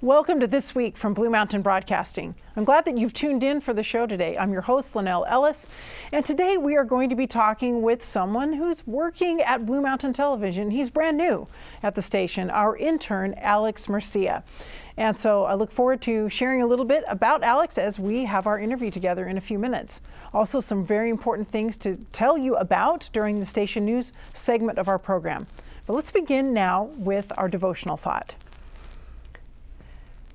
Welcome to This Week from Blue Mountain Broadcasting. I'm glad that you've tuned in for the show today. I'm your host, Lynelle Ellis, and today we are going to be talking with someone who's working at Blue Mountain Television. He's brand new at the station, our intern, Alex Murcia. And so I look forward to sharing a little bit about Alex as we have our interview together in a few minutes. Also, some very important things to tell you about during the station news segment of our program. But let's begin now with our devotional thought.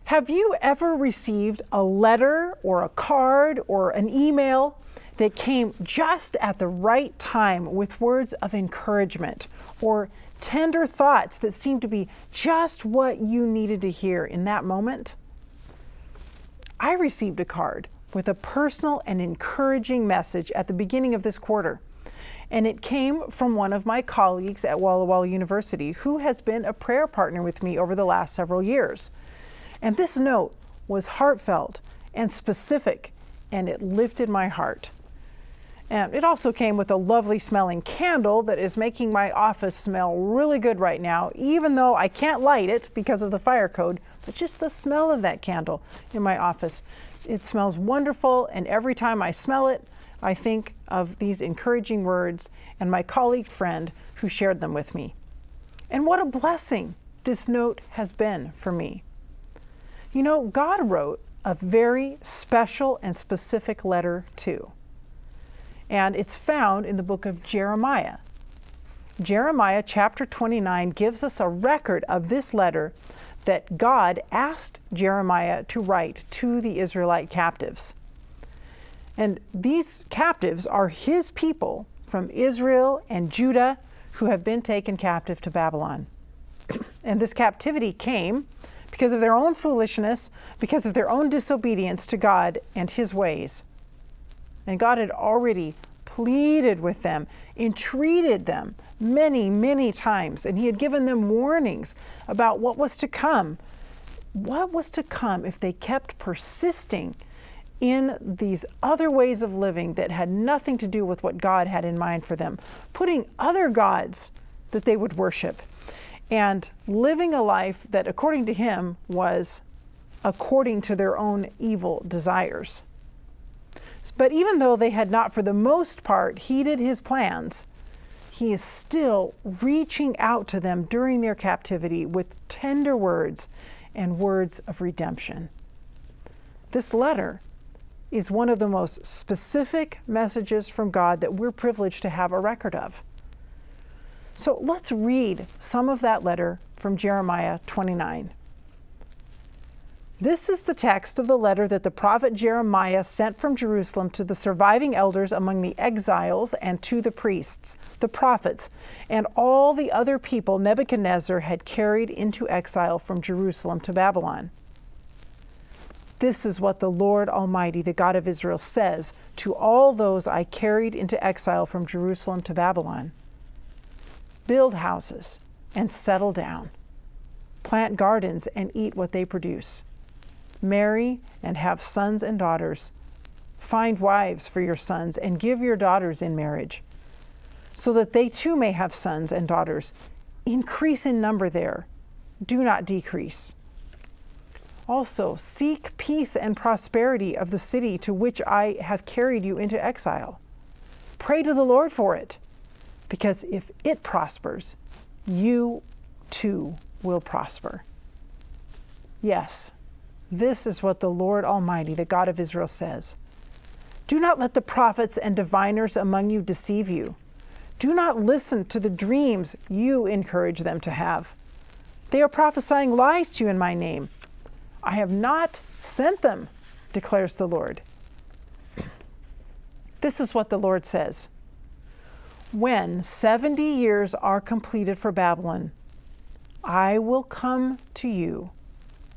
Have you ever received a letter or a card or an email that came just at the right time with words of encouragement or tender thoughts that seemed to be just what you needed to hear in that moment? I received a card with a personal and encouraging message at the beginning of this quarter, and it came from one of my colleagues at Walla Walla University who has been a prayer partner with me over the last several years. And this note was heartfelt and specific, and it lifted my heart. And it also came with a lovely smelling candle that is making my office smell really good right now, even though I can't light it because of the fire code, but just the smell of that candle in my office. It smells wonderful, and every time I smell it, I think of these encouraging words and my colleague friend who shared them with me. And what a blessing this note has been for me. You know, God wrote a very special and specific letter too. And it's found in the book of Jeremiah. Jeremiah chapter 29 gives us a record of this letter that God asked Jeremiah to write to the Israelite captives. And these captives are his people from Israel and Judah who have been taken captive to Babylon. And this captivity came because of their own foolishness, because of their own disobedience to God and his ways. And God had already pleaded with them, entreated them many, many times, and he had given them warnings about what was to come. What was to come if they kept persisting in these other ways of living that had nothing to do with what God had in mind for them, putting other gods that they would worship, and living a life that, according to him, was according to their own evil desires. But even though they had not, for the most part, heeded his plans, he is still reaching out to them during their captivity with tender words and words of redemption. This letter is one of the most specific messages from God that we're privileged to have a record of. So let's read some of that letter from Jeremiah 29. This is the text of the letter that the prophet Jeremiah sent from Jerusalem to the surviving elders among the exiles and to the priests, the prophets, and all the other people Nebuchadnezzar had carried into exile from Jerusalem to Babylon. This is what the Lord Almighty, the God of Israel, says to all those I carried into exile from Jerusalem to Babylon. Build houses and settle down. Plant gardens and eat what they produce. Marry and have sons and daughters. Find wives for your sons and give your daughters in marriage, so that they too may have sons and daughters. Increase in number there. Do not decrease. Also, seek peace and prosperity of the city to which I have carried you into exile. Pray to the Lord for it, because if it prospers, you too will prosper. Yes, this is what the Lord Almighty, the God of Israel, says. Do not let the prophets and diviners among you deceive you. Do not listen to the dreams you encourage them to have. They are prophesying lies to you in my name. I have not sent them, declares the Lord. This is what the Lord says. When 70 years are completed for Babylon, I will come to you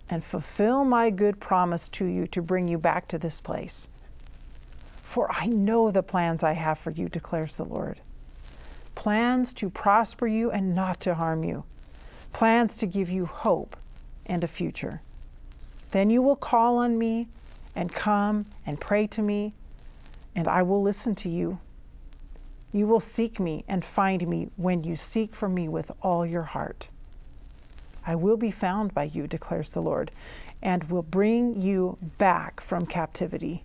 and fulfill my good promise to you to bring you back to this place. For I know the plans I have for you, declares the Lord. Plans to prosper you and not to harm you. Plans to give you hope and a future. Then you will call on me and come and pray to me, and I will listen to you. You will seek me and find me when you seek for me with all your heart. I will be found by you, declares the Lord, and will bring you back from captivity.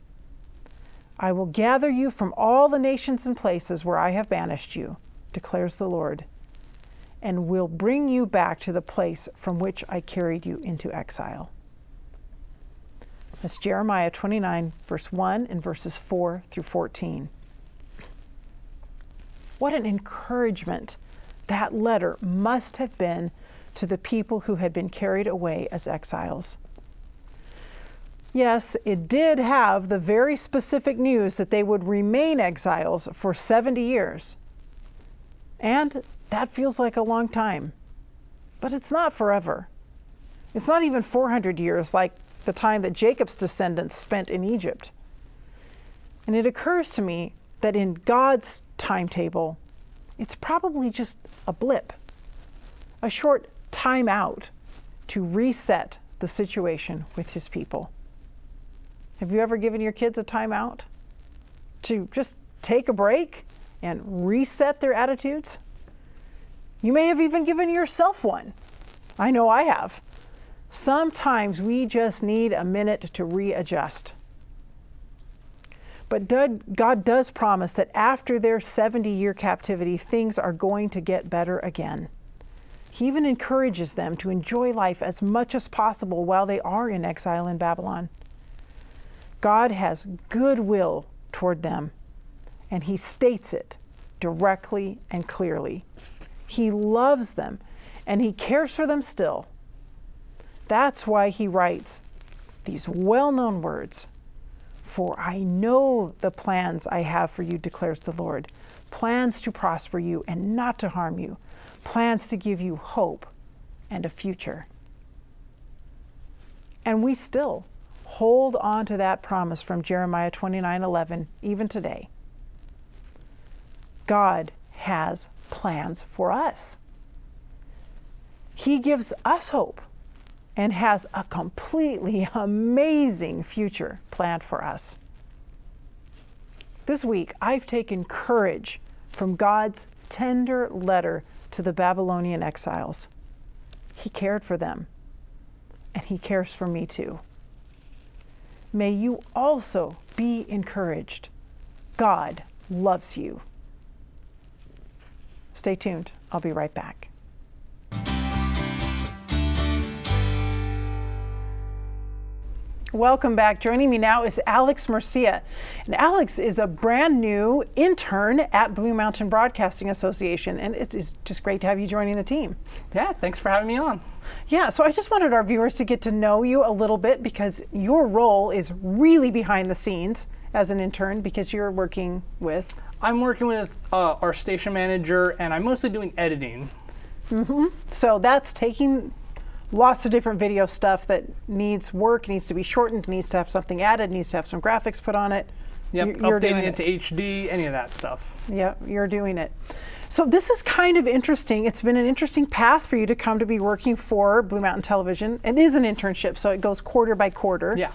I will gather you from all the nations and places where I have banished you, declares the Lord, and will bring you back to the place from which I carried you into exile. That's Jeremiah 29, verse 1 and verses 4 through 14. What an encouragement that letter must have been to the people who had been carried away as exiles. Yes, it did have the very specific news that they would remain exiles for 70 years. And that feels like a long time. But it's not forever. It's not even 400 years like the time that Jacob's descendants spent in Egypt. And it occurs to me that in God's timetable, it's probably just a blip, a short time out to reset the situation with his people. Have you ever given your kids a time out to just take a break and reset their attitudes? You may have even given yourself one. I know I have. Sometimes we just need a minute to readjust. But God does promise that after their 70-year captivity, things are going to get better again. He even encourages them to enjoy life as much as possible while they are in exile in Babylon. God has goodwill toward them, and he states it directly and clearly. He loves them, and he cares for them still. That's why he writes these well-known words, "For I know the plans I have for you, declares the Lord, plans to prosper you and not to harm you, plans to give you hope and a future." And we still hold on to that promise from Jeremiah 29:11 even today. God has plans for us. He gives us hope and has a completely amazing future planned for us. This week, I've taken courage from God's tender letter to the Babylonian exiles. He cared for them, and he cares for me too. May you also be encouraged. God loves you. Stay tuned. I'll be right back. Welcome back. Joining me now is Alex Murcia. And Alex is a brand new intern at Blue Mountain Broadcasting Association. And it's just great to have you joining the team. Yeah, thanks for having me on. Yeah, so I just wanted our viewers to get to know you a little bit because your role is really behind the scenes as an intern because you're working with... I'm working with our station manager, and I'm mostly doing editing. Mm-hmm. So that's taking lots of different video stuff that needs work, needs to be shortened, needs to have something added, needs to have some graphics put on it. Yep, you're updating it to HD, any of that stuff. Yep, you're doing it. So this is kind of interesting. It's been an interesting path for you to come to be working for Blue Mountain Television. It is an internship, so it goes quarter by quarter. Yeah.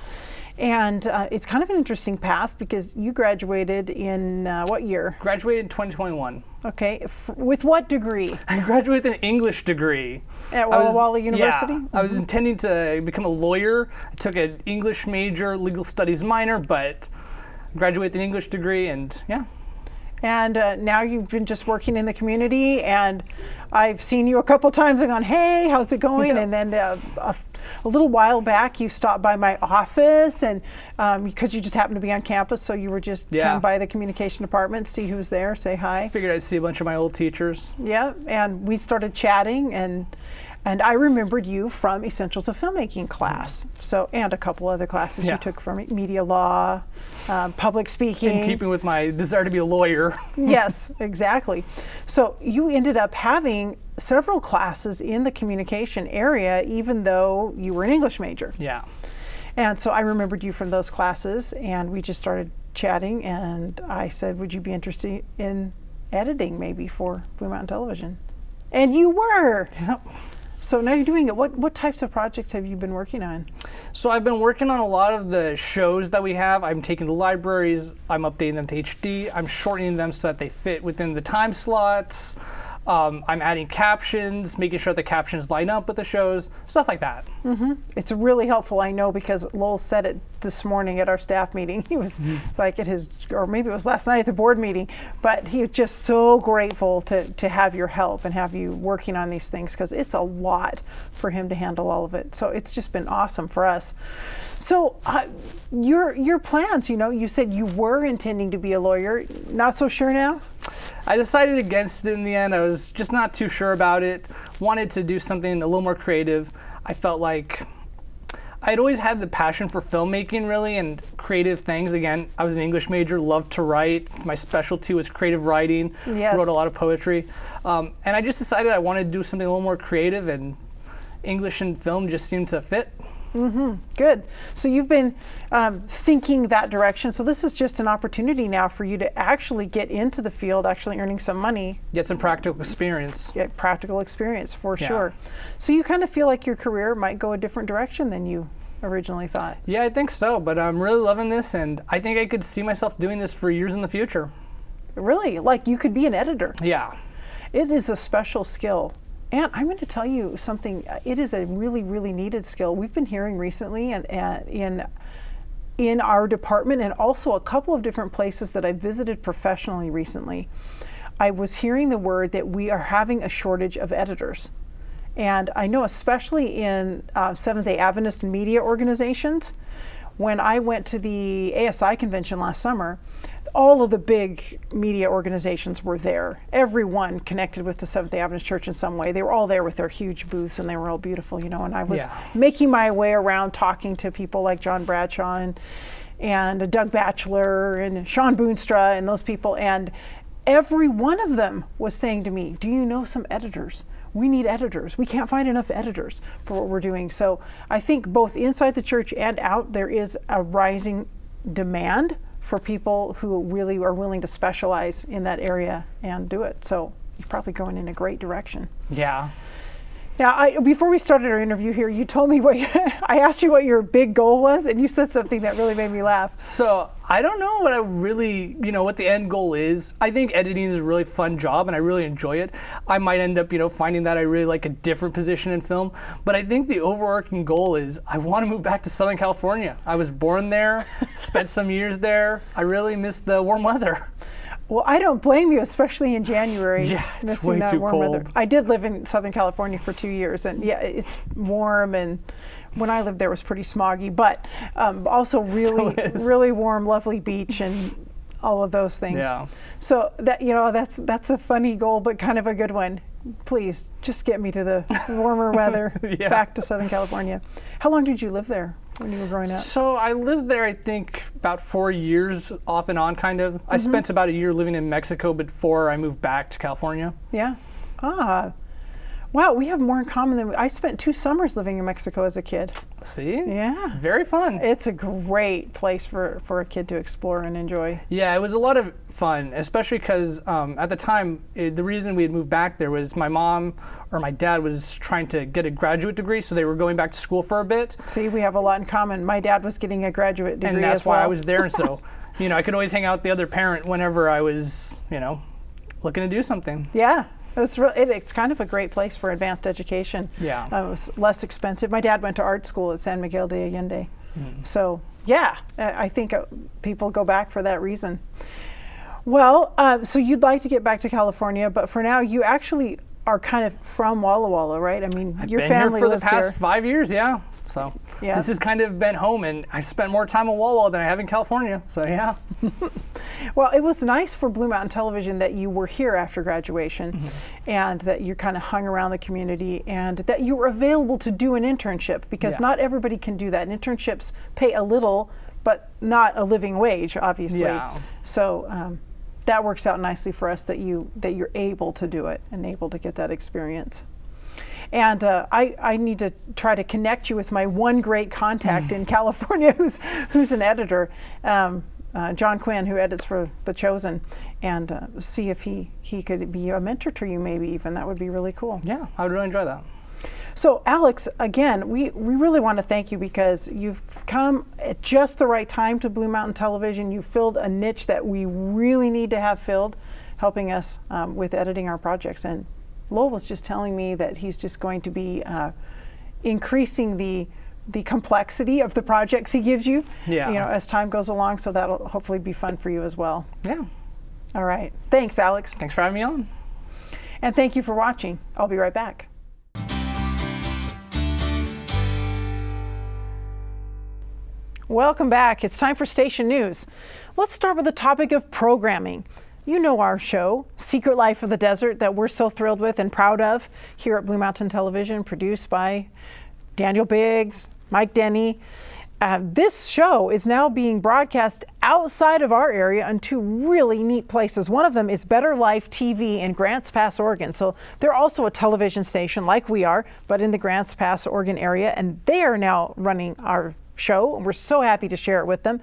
And it's kind of an interesting path because you graduated in what year? Graduated in 2021. Okay. With what degree? I graduated with an English degree. At Walla Walla University? Yeah. I was intending to become a lawyer. I took an English major, legal studies minor, but graduated with an English degree, and yeah. And now you've been just working in the community, and I've seen you a couple times and gone, hey, how's it going? Yeah. And then a little while back, you stopped by my office, and because you just happened to be on campus, so you were just coming by the communication department, see who's there, say hi. Figured I'd see a bunch of my old teachers. Yeah, and we started chatting, and I remembered you from Essentials of Filmmaking class, and a couple other classes you took from media law, public speaking. In keeping with my desire to be a lawyer. Yes, exactly. So you ended up having several classes in the communication area, even though you were an English major. Yeah. And so I remembered you from those classes, and we just started chatting, and I said, would you be interested in editing maybe for Blue Mountain Television? And you were. Yep. So now you're doing it. What types of projects have you been working on? So I've been working on a lot of the shows that we have. I'm taking the libraries, I'm updating them to HD, I'm shortening them so that they fit within the time slots. I'm adding captions, making sure the captions line up with the shows, stuff like that. It's really helpful, I know, because Lowell said it this morning at our staff meeting. He was like at his, or maybe it was last night at the board meeting, but he was just so grateful to have your help and have you working on these things, because it's a lot for him to handle all of it. So it's just been awesome for us. So your plans, you said you were intending to be a lawyer. Not so sure now? I decided against it in the end. I was just not too sure about it. Wanted to do something a little more creative. I felt like I'd always had the passion for filmmaking, really, and creative things. Again, I was an English major, loved to write. My specialty was creative writing. Yes. Wrote a lot of poetry. And I just decided I wanted to do something a little more creative, and English and film just seemed to fit. Good. So you've been thinking that direction. So this is just an opportunity now for you to actually get into the field, actually earning some money. Get some practical experience. Get practical experience, for Yeah. sure. So you kind of feel like your career might go a different direction than you originally thought. Yeah, I think so, but I'm really loving this, and I think I could see myself doing this for years in the future. Really? Like you could be an editor. Yeah. It is a special skill. And I'm going to tell you something, it is a really, really needed skill. We've been hearing recently and in our department, and also a couple of different places that I visited professionally recently, I was hearing the word that we are having a shortage of editors. And I know especially in Seventh-day Adventist media organizations, when I went to the ASI convention last summer, all of the big media organizations were there. Everyone connected with the Seventh-day Adventist Church in some way. They were all there with their huge booths, and they were all beautiful, and I was making my way around talking to people like John Bradshaw and Doug Batchelor and Sean Boonstra and those people, and every one of them was saying to me, do you know some editors? We need editors. We can't find enough editors for what we're doing. So I think both inside the church and out, there is a rising demand for people who really are willing to specialize in that area and do it. So you're probably going in a great direction. Yeah. Now, before we started our interview here, you told me I asked you what your big goal was, and you said something that really made me laugh. So I don't know what I really, what the end goal is. I think editing is a really fun job, and I really enjoy it. I might end up, finding that I really like a different position in film. But I think the overarching goal is I want to move back to Southern California. I was born there, spent some years there. I really miss the warm weather. Well, I don't blame you, especially in January. Yeah, it's missing way that too warm cold. weather. I did live in Southern California for 2 years, and yeah, it's warm, and when I lived there it was pretty smoggy, but also really warm, lovely beach, and all of those things. Yeah. So that that's a funny goal, but kind of a good one. Please just get me to the warmer weather, Yeah. back to Southern California. How long did you live there when you were growing up? So I lived there, I think, about 4 years off and on, kind of. I spent about a year living in Mexico before I moved back to California. Yeah. Wow, we have more in common than I spent 2 summers living in Mexico as a kid. See? Yeah. Very fun. It's a great place for a kid to explore and enjoy. Yeah, it was a lot of fun, especially because at the time, the reason we had moved back there was my mom or my dad was trying to get a graduate degree, so they were going back to school for a bit. See, we have a lot in common. My dad was getting a graduate degree And that's as well. why I was there, and so, I could always hang out with the other parent whenever I was, looking to do something. Yeah. It's kind of a great place for advanced education. Yeah. It was less expensive. My dad went to art school at San Miguel de Allende. So, yeah, I think people go back for that reason. Well, so you'd like to get back to California, but for now, you actually are kind of from Walla Walla, right? I mean, your Been family here for the lives past here. 5 years, yeah. So Yeah. this has kind of been home, and I spent more time in Walla Walla than I have in California. So yeah. Well, it was nice for Blue Mountain Television that you were here after graduation, and that you kind of hung around the community, and that you were available to do an internship, because Yeah. not everybody can do that. And internships pay a little, but not a living wage, obviously. Yeah. So that works out nicely for us that you're able to do it and able to get that experience. And I need to try to connect you with my one great contact in California who's an editor, John Quinn, who edits for The Chosen, and see if he could be a mentor to you, maybe even. That would be really cool. Yeah, I would really enjoy that. So Alex, again, we really want to thank you, because you've come at just the right time to Blue Mountain Television. You filled a niche that we really need to have filled, helping us with editing our projects. And Lowell was just telling me that he's just going to be increasing the complexity of the projects he gives you, as time goes along. So that'll hopefully be fun for you as well. Yeah. All right. Thanks, Alex. Thanks for having me on. And thank you for watching. I'll be right back. Welcome back. It's time for Station News. Let's start with the topic of programming. You know our show, Secret Life of the Desert, that we're so thrilled with and proud of here at Blue Mountain Television, produced by Daniel Biggs, Mike Denny. This show is now being broadcast outside of our area in two really neat places. One of them is Better Life TV in Grants Pass, Oregon. So they're also a television station like we are, but in the Grants Pass, Oregon area, and they are now running our show, and we're so happy to share it with them.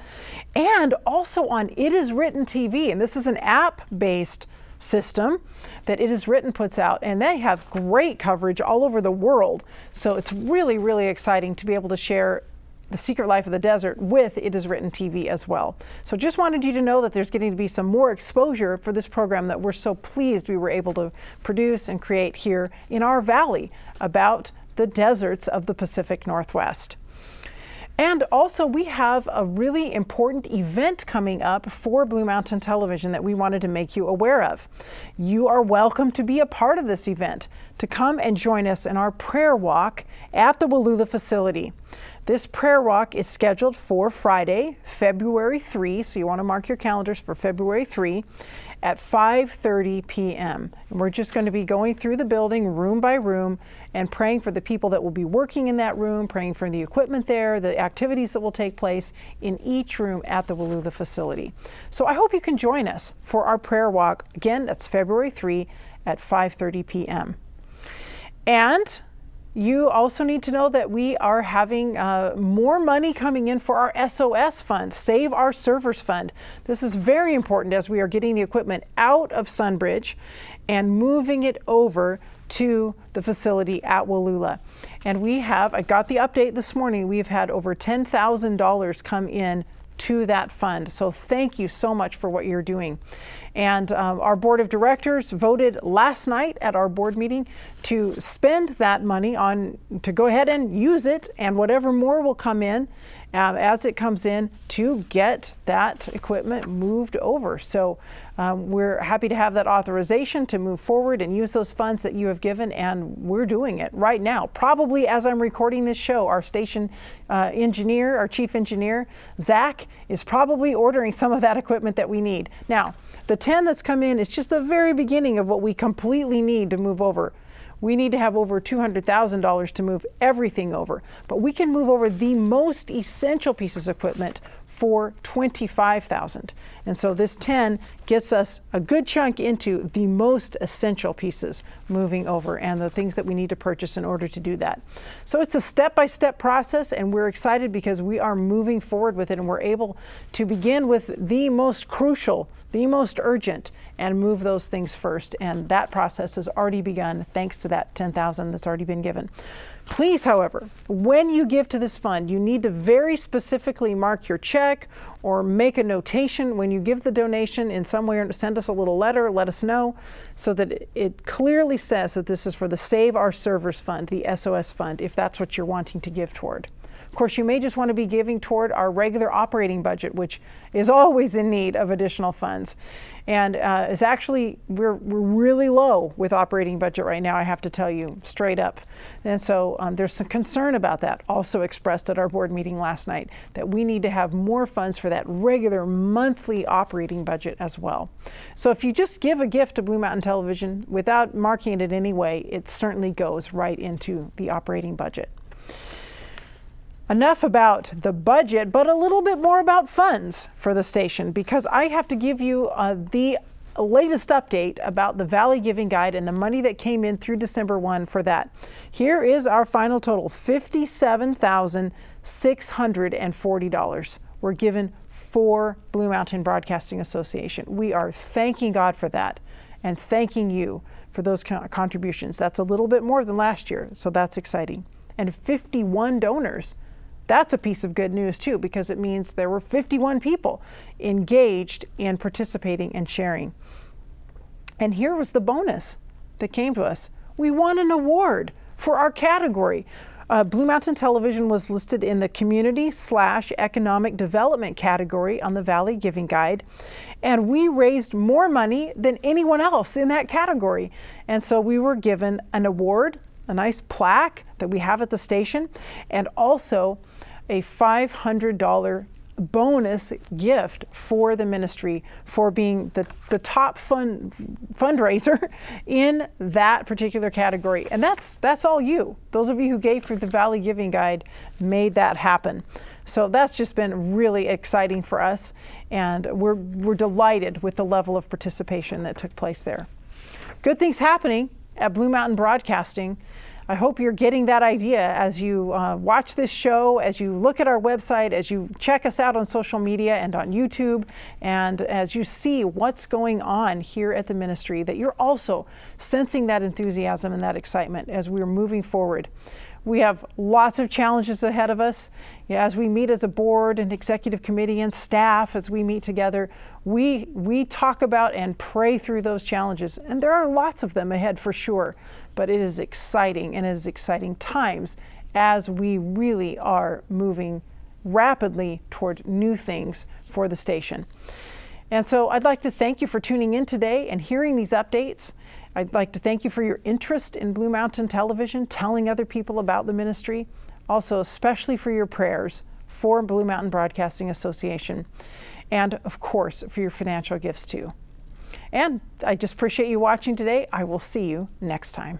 And also on It Is Written TV, and this is an app-based system that It Is Written puts out, and they have great coverage all over the world. So it's really, really exciting to be able to share The Secret Life of the Desert with It Is Written TV as well. So just wanted you to know that there's getting to be some more exposure for this program that we're so pleased we were able to produce and create here in our valley about the deserts of the Pacific Northwest. And also, we have a really important event coming up for Blue Mountain Television that we wanted to make you aware of. You are welcome to be a part of this event, to come and join us in our prayer walk at the Wallula facility. This prayer walk is scheduled for Friday, February 3, so you want to mark your calendars for February 3 at 5:30 p.m. And we're just going to be going through the building room by room and praying for the people that will be working in that room, praying for the equipment there, the activities that will take place in each room at the Wallula facility. So I hope you can join us for our prayer walk. Again, that's February 3 at 5:30 p.m. And you also need to know that we are having more money coming in for our SOS fund, Save Our Servers Fund. This is very important as we are getting the equipment out of Sunbridge and moving it over to the facility at Wallula. And I got the update this morning, we've had over $10,000 come in to that fund. So thank you so much for what you're doing. And our board of directors voted last night at our board meeting to spend that money to go ahead and use it, and whatever more will come in as it comes in to get that equipment moved over. So we're happy to have that authorization to move forward and use those funds that you have given, and we're doing it right now. Probably as I'm recording this show, our station engineer, our chief engineer, Zach, is probably ordering some of that equipment that we need. Now, the 10 that's come in is just the very beginning of what we completely need to move over. We need to have over $200,000 to move everything over, but we can move over the most essential pieces of equipment for $25,000. And so this 10 gets us a good chunk into the most essential pieces moving over and the things that we need to purchase in order to do that. So it's a step-by-step process, and we're excited because we are moving forward with it, and we're able to begin with the most crucial, the most urgent, and move those things first. And that process has already begun thanks to that $10,000 that's already been given. Please, however, when you give to this fund, you need to very specifically mark your check or make a notation when you give the donation in some way, or send us a little letter, let us know, so that it clearly says that this is for the Save Our Servers Fund, the SOS fund, if that's what you're wanting to give toward. Of course, you may just want to be giving toward our regular operating budget, which is always in need of additional funds. And is actually, we're really low with operating budget right now, I have to tell you, straight up. And so there's some concern about that, also expressed at our board meeting last night, that we need to have more funds for that regular monthly operating budget as well. So if you just give a gift to Blue Mountain Television without marking it in any way, it certainly goes right into the operating budget. Enough about the budget, but a little bit more about funds for the station, because I have to give you the latest update about the Valley Giving Guide and the money that came in through December 1 for that. Here is our final total, $57,640 were given for Blue Mountain Broadcasting Association. We are thanking God for that and thanking you for those contributions. That's a little bit more than last year, so that's exciting. And 51 donors. That's a piece of good news too, because it means there were 51 people engaged in participating and sharing. And here was the bonus. that came to us. We won an award for our category. Blue Mountain Television was listed in the Community/Economic Development category on the Valley Giving Guide, and we raised more money than anyone else in that category. And so we were given an award, a nice plaque that we have at the station, and also a $500 bonus gift for the ministry for being the top fundraiser in that particular category. And that's all you. Those of you who gave through the Valley Giving Guide made that happen. So that's just been really exciting for us, and we're delighted with the level of participation that took place there. Good things happening at Blue Mountain Broadcasting. I hope you're getting that idea as you watch this show, as you look at our website, as you check us out on social media and on YouTube, and as you see what's going on here at the ministry, that you're also sensing that enthusiasm and that excitement as we're moving forward. We have lots of challenges ahead of us. As we meet as a board and executive committee and staff, as we meet together, we talk about and pray through those challenges. And there are lots of them ahead for sure, but it is exciting, and it is exciting times as we really are moving rapidly toward new things for the station. And so I'd like to thank you for tuning in today and hearing these updates. I'd like to thank you for your interest in Blue Mountain Television, telling other people about the ministry, also especially for your prayers for Blue Mountain Broadcasting Association, and of course for your financial gifts too. And I just appreciate you watching today. I will see you next time.